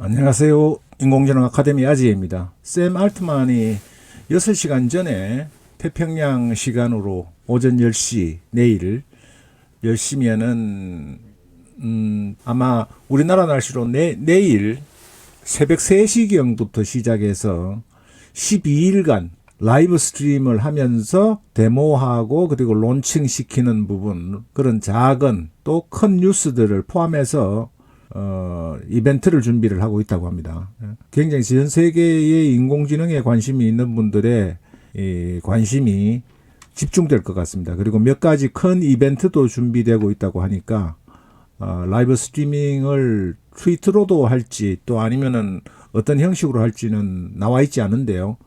안녕하세요. 인공지능 아카데미 아지입니다. 샘 알트만이 6시간 전에 태평양 시간으로 오전 10시, 내일 10시면은 아마 우리나라 날씨로 내일 새벽 3시경부터 시작해서 12일간 라이브 스트림을 하면서 데모하고 그리고 론칭시키는 부분, 그런 작은 또 큰 뉴스들을 포함해서 이벤트를 준비를 하고 있다고 합니다. 굉장히 전 세계의 인공지능에 관심이 있는 분들의 관심이 집중될 것 같습니다. 그리고 몇 가지 큰 이벤트도 준비되고 있다고 하니까 라이브 스트리밍을 트위터로도 할지 또 아니면은 어떤 형식으로 할지는 나와 있지 않은데요.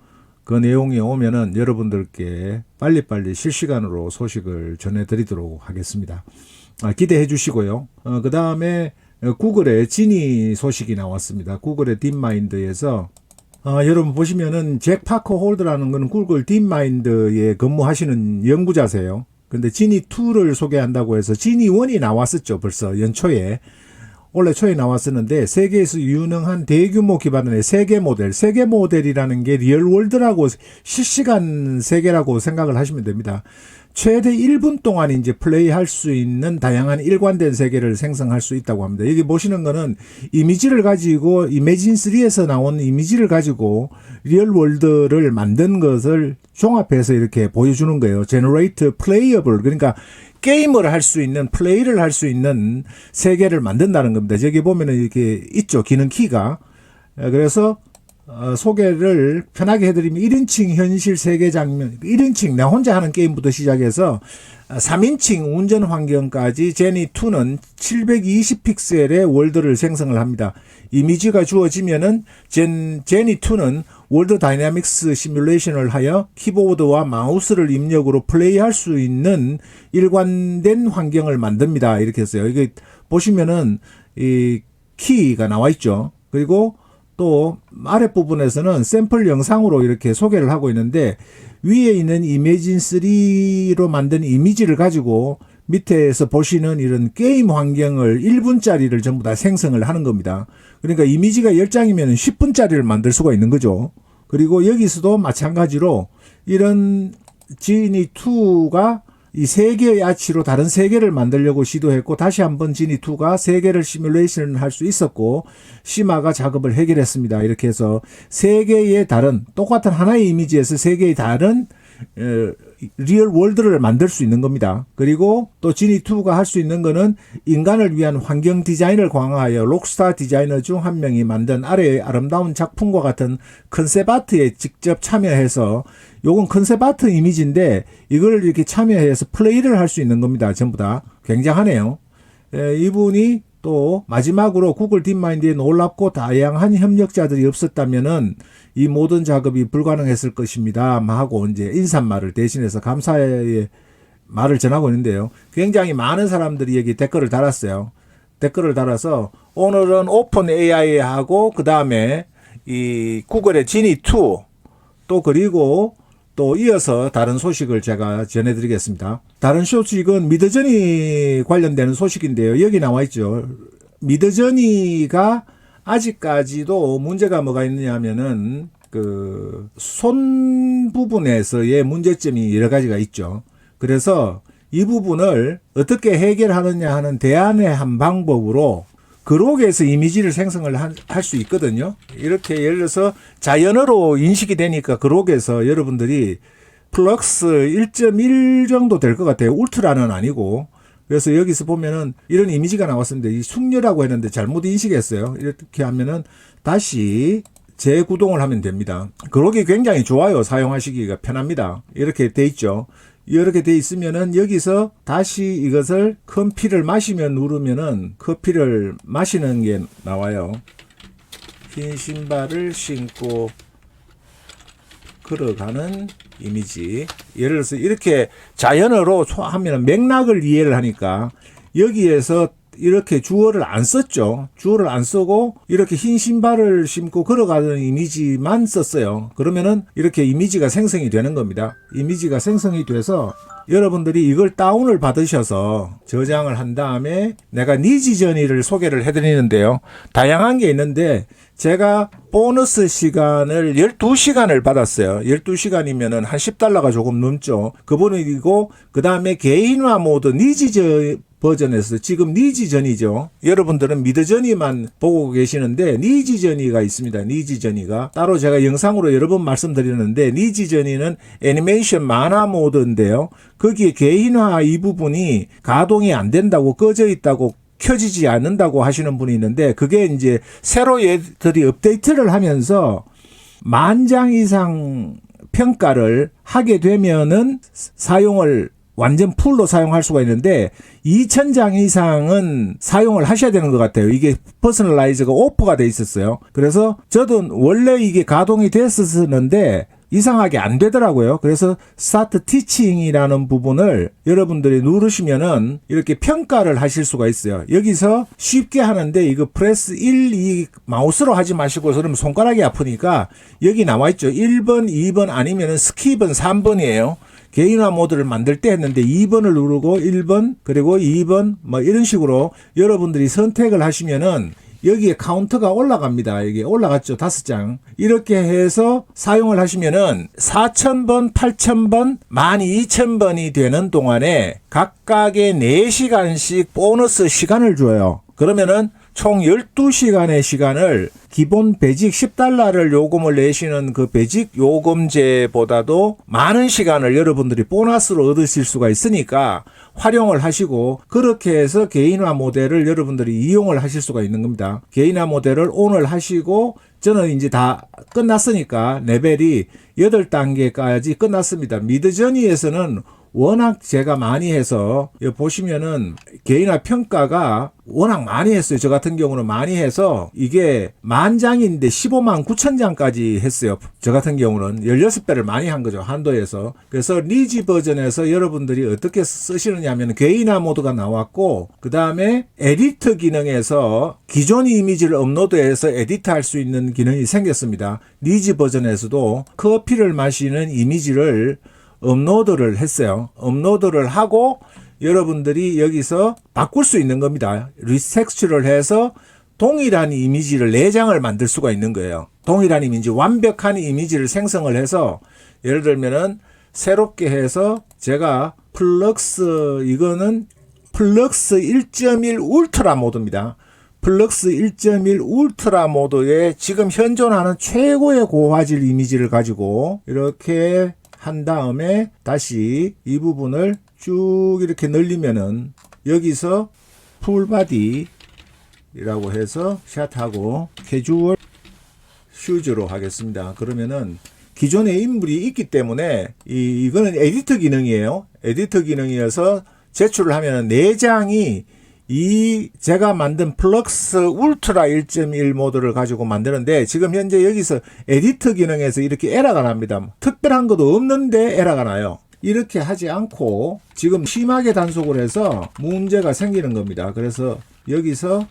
그 내용이 오면은 여러분들께 빨리빨리 실시간으로 소식을 전해드리도록 하겠습니다. 기대해 주시고요. 그 다음에 구글의 지니 소식이 나왔습니다. 구글의 딥마인드에서 여러분 보시면은 잭 파커 홀드라는 것은 구글 딥마인드에 근무하시는 연구자세요. 근데 지니2를 소개한다고 해서 지니1이 나왔었죠. 벌써 연초에. 올해 초에 나왔었는데 세계에서 유능한 대규모 기반의 세계 모델이라는 게 리얼월드라고 실시간 세계라고 생각을 하시면 됩니다. 최대 1분 동안 이제 플레이할 수 있는 다양한 일관된 세계를 생성할 수 있다고 합니다. 여기 보시는 거는 이미지를 가지고 이미진3에서 나온 이미지를 가지고 리얼월드를 만든 것을 종합해서 이렇게 보여주는 거예요. Generate Playable, 그러니까 게임을 할 수 있는, 플레이를 할 수 있는 세계를 만든다는 겁니다. 여기 보면은 이렇게 있죠. 기능 키가. 그래서 소개를 편하게 해드리면 1인칭 현실 세계 장면, 1인칭 나 혼자 하는 게임부터 시작해서 3인칭 운전 환경까지 제니2는 720픽셀의 월드를 생성을 합니다. 이미지가 주어지면은 제니2는 월드 다이내믹스 시뮬레이션을 하여 키보드와 마우스를 입력으로 플레이할 수 있는 일관된 환경을 만듭니다. 이렇게 했어요. 이게 보시면은 이 키가 나와 있죠. 그리고 또 아랫부분에서는 샘플 영상으로 이렇게 소개를 하고 있는데 위에 있는 이미진3로 만든 이미지를 가지고 밑에서 보시는 이런 게임 환경을 1분짜리를 전부 다 생성을 하는 겁니다. 그러니까 이미지가 10장이면 10분짜리를 만들 수가 있는 거죠. 그리고 여기서도 마찬가지로 이런 지니2가 이 세 개의 아치로 다른 세계를 만들려고 시도했고 다시 한번 지니2가 세 개를 시뮬레이션 할 수 있었고 시마가 작업을 해결했습니다. 이렇게 해서 세 개의 다른 똑같은 하나의 이미지에서 세 개의 다른 리얼 월드를 만들 수 있는 겁니다. 그리고 또 지니2가 할 수 있는 거는 인간을 위한 환경 디자인을 강화하여 록스타 디자이너 중 한 명이 만든 아래의 아름다운 작품과 같은 컨셉 아트에 직접 참여해서 요건 컨셉 아트 이미지인데 이걸 이렇게 참여해서 플레이를 할 수 있는 겁니다. 전부 다. 굉장하네요. 이분이 또 마지막으로 구글 딥마인드에 놀랍고 다양한 협력자들이 없었다면은 이 모든 작업이 불가능했을 것입니다. 하고 이제 인사말을 대신해서 감사의 말을 전하고 있는데요. 굉장히 많은 사람들이 여기 댓글을 달았어요. 댓글을 달아서 오늘은 오픈 AI하고 그 다음에 이 구글의 지니2 또 그리고 또 이어서 다른 소식을 제가 전해드리겠습니다. 다른 소식은 미드저니 관련되는 소식인데요. 여기 나와 있죠. 미드저니가 아직까지도 문제가 뭐가 있느냐 하면은 그 손 부분에서의 문제점이 여러 가지가 있죠. 그래서 이 부분을 어떻게 해결하느냐 하는 대안의 한 방법으로 그록에서 이미지를 생성을 할 수 있거든요. 이렇게 예를 들어서 자연어로 인식이 되니까 그록에서 여러분들이 플럭스 1.1 정도 될 것 같아요. 울트라는 아니고. 그래서 여기서 보면은 이런 이미지가 나왔습니다. 이 숙녀라고 했는데 잘못 인식했어요. 이렇게 하면은 다시 재구동을 하면 됩니다. 그록이 굉장히 좋아요. 사용하시기가 편합니다. 이렇게 돼 있죠. 이렇게 돼 있으면은 여기서 다시 이것을 커피를 마시면 누르면은 커피를 마시는 게 나와요. 흰 신발을 신고 걸어가는 이미지. 예를 들어서 이렇게 자연어로 하면 맥락을 이해를 하니까 여기에서 이렇게 주어를 안 썼죠. 주어를 안 쓰고 이렇게 흰 신발을 신고 걸어가는 이미지만 썼어요. 그러면은 이렇게 이미지가 생성이 되는 겁니다. 이미지가 생성이 돼서 여러분들이 이걸 다운을 받으셔서 저장을 한 다음에 내가 니지저니를 소개를 해드리는데요. 다양한 게 있는데 제가 보너스 시간을 12시간을 받았어요. 12시간이면은 한 $10가 조금 넘죠. 그분이고, 그 다음에 개인화 모드 니즈 버전에서 지금 니지전이죠. 여러분들은 미드전이만 보고 계시는데 니지전이가 있습니다. 니지전이가 따로 제가 영상으로 여러 번 말씀드렸는데 니지전이는 애니메이션 만화 모드인데요. 거기에 개인화 이 부분이 가동이 안 된다고 꺼져 있다고 켜지지 않는다고 하시는 분이 있는데 그게 이제 새로 얘들이 업데이트를 하면서 10,000장 이상 평가를 하게 되면은 사용을 완전 풀로 사용할 수가 있는데 2,000장 이상은 사용을 하셔야 되는 것 같아요. 이게 퍼스널라이즈가 오프가 돼 있었어요. 그래서 저도 원래 이게 가동이 됐었는데 이상하게 안 되더라고요. 그래서 스타트 티칭이라는 부분을 여러분들이 누르시면은 이렇게 평가를 하실 수가 있어요. 여기서 쉽게 하는데 이거 프레스 1, 2 마우스로 하지 마시고 그러면 손가락이 아프니까 여기 나와 있죠. 1번, 2번 아니면은 스킵은 3번이에요. 개인화 모드를 만들 때 했는데 2번을 누르고 1번 그리고 2번 뭐 이런 식으로 여러분들이 선택을 하시면은 여기에 카운트가 올라갑니다. 여기 올라갔죠. 5장. 이렇게 해서 사용을 하시면은 4,000번, 8,000번, 12,000번이 되는 동안에 각각의 4시간씩 보너스 시간을 줘요. 그러면은 총 12시간의 시간을 기본 베직 $10를 요금을 내시는 그 베직 요금제보다도 많은 시간을 여러분들이 보너스로 얻으실 수가 있으니까 활용을 하시고 그렇게 해서 개인화 모델을 여러분들이 이용을 하실 수가 있는 겁니다. 개인화 모델을 온을 하시고 저는 이제 다 끝났으니까 레벨이 8단계까지 끝났습니다. 미드저니에서는 워낙 제가 많이 해서 여기 보시면은 개인화 평가가 워낙 많이 했어요. 저 같은 경우는 많이 해서 이게 10,000장인데 159,000장까지 했어요. 저 같은 경우는 16배를 많이 한 거죠. 한도에서. 그래서 리지 버전에서 여러분들이 어떻게 쓰시느냐 하면 개인화 모드가 나왔고 그 다음에 에디터 기능에서 기존 이미지를 업로드해서 에디트할 수 있는 기능이 생겼습니다. 리지 버전에서도 커피를 마시는 이미지를 업로드를 했어요. 업로드를 하고 여러분들이 여기서 바꿀 수 있는 겁니다. 리텍스처를 해서 동일한 이미지를 4장을 만들 수가 있는 거예요. 동일한 이미지, 완벽한 이미지를 생성을 해서 예를 들면은 새롭게 해서 제가 플럭스 이거는 플럭스 1.1 울트라 모드입니다. 플럭스 1.1 울트라 모드에 지금 현존하는 최고의 고화질 이미지를 가지고 이렇게 한 다음에 다시 이 부분을 쭉 이렇게 늘리면은 여기서 풀바디라고 해서 샷하고 캐주얼 슈즈로 하겠습니다. 그러면은 기존에 인물이 있기 때문에 이거는 에디터 기능이에요. 에디터 기능이어서 제출을 하면은 4장이 이 제가 만든 플럭스 울트라 1.1 모드를 가지고 만드는데 지금 현재 여기서 에디터 기능에서 이렇게 에러가 납니다. 특별한 것도 없는데 에러가 나요. 이렇게 하지 않고 지금 심하게 단속을 해서 문제가 생기는 겁니다. 그래서 여기서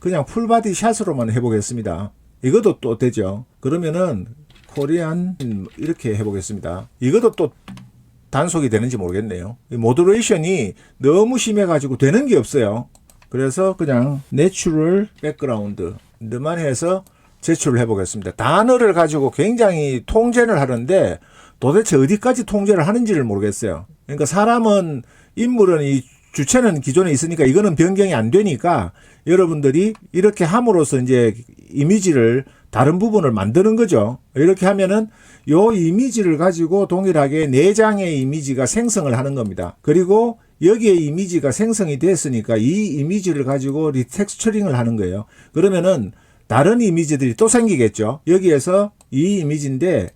그냥 풀바디 샷으로만 해보겠습니다. 이것도 또 되죠. 그러면은 코리안 이렇게 해보겠습니다. 이것도 또 단속이 되는지 모르겠네요. 모듈레이션이 너무 심해가지고 되는 게 없어요. 그래서 그냥 내추럴 백그라운드만 해서 제출을 해보겠습니다. 단어를 가지고 굉장히 통제를 하는데 도대체 어디까지 통제를 하는지를 모르겠어요. 그러니까 사람은 인물은 이 주체는 기존에 있으니까 이거는 변경이 안 되니까 여러분들이 이렇게 함으로써 이제 이미지를 다른 부분을 만드는 거죠. 이렇게 하면은 요 이미지를 가지고 동일하게 4장의 이미지가 생성을 하는 겁니다. 그리고 여기에 이미지가 생성이 됐으니까 이 이미지를 가지고 리텍스처링을 하는 거예요. 그러면은 다른 이미지들이 또 생기겠죠. 여기에서 이 이미지인데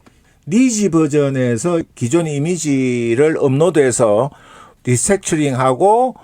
리지 버전에서 기존 이미지를 업로드해서 리텍스처링하고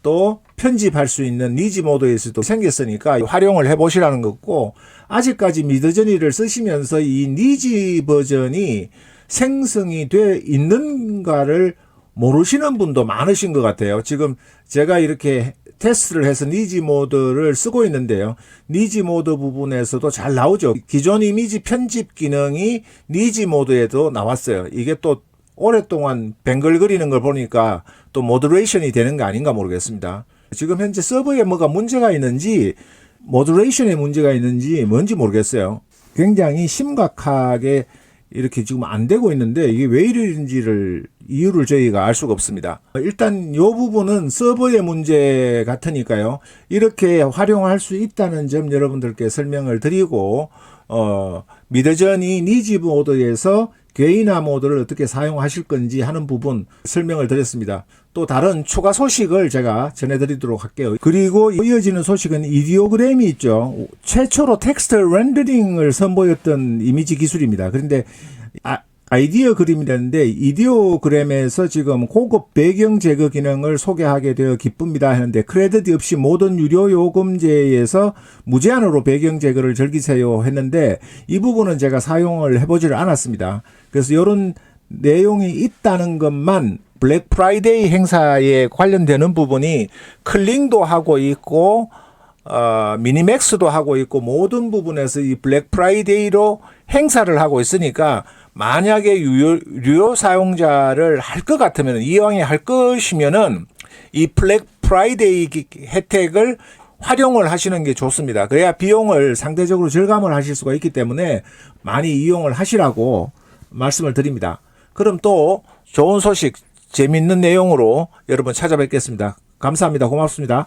또 편집할 수 있는 리지 모드에서도 생겼으니까 활용을 해보시라는 거고 아직까지 미드저니를 쓰시면서 이 리지 버전이 생성이 돼 있는가를 모르시는 분도 많으신 것 같아요. 지금 제가 이렇게 테스트를 해서 리지 모드를 쓰고 있는데요. 리지 모드 부분에서도 잘 나오죠. 기존 이미지 편집 기능이 리지 모드에도 나왔어요. 이게 또 오랫동안 뱅글거리는 걸 보니까 또 모듈레이션이 되는 거 아닌가 모르겠습니다. 지금 현재 서버에 뭐가 문제가 있는지 모듈레이션에 문제가 있는지 뭔지 모르겠어요. 굉장히 심각하게 이렇게 지금 안 되고 있는데 이게 왜 이러는지를 이유를 저희가 알 수가 없습니다. 일단 이 부분은 서버의 문제 같으니까요. 이렇게 활용할 수 있다는 점 여러분들께 설명을 드리고 미드전이 니지 모드에서 개인화 모드를 어떻게 사용하실 건지 하는 부분 설명을 드렸습니다. 또 다른 추가 소식을 제가 전해드리도록 할게요. 그리고 이어지는 소식은 이디오그램이 있죠. 최초로 텍스트 렌더링을 선보였던 이미지 기술입니다. 그런데 아이디어 그림이라는데 이디오그램에서 지금 고급 배경 제거 기능을 소개하게 되어 기쁩니다 하는데 크레딧 없이 모든 유료 요금제에서 무제한으로 배경 제거를 즐기세요 했는데 이 부분은 제가 사용을 해보지를 않았습니다. 그래서 이런 내용이 있다는 것만 블랙 프라이데이 행사에 관련되는 부분이 클링도 하고 있고 미니맥스도 하고 있고 모든 부분에서 이 블랙 프라이데이로 행사를 하고 있으니까 만약에 유료 사용자를 할 것 같으면 이왕에 할 것이면은 이 블랙 프라이데이 혜택을 활용을 하시는 게 좋습니다. 그래야 비용을 상대적으로 절감을 하실 수가 있기 때문에 많이 이용을 하시라고 말씀을 드립니다. 그럼 또 좋은 소식, 재밌는 내용으로 여러분 찾아뵙겠습니다. 감사합니다. 고맙습니다.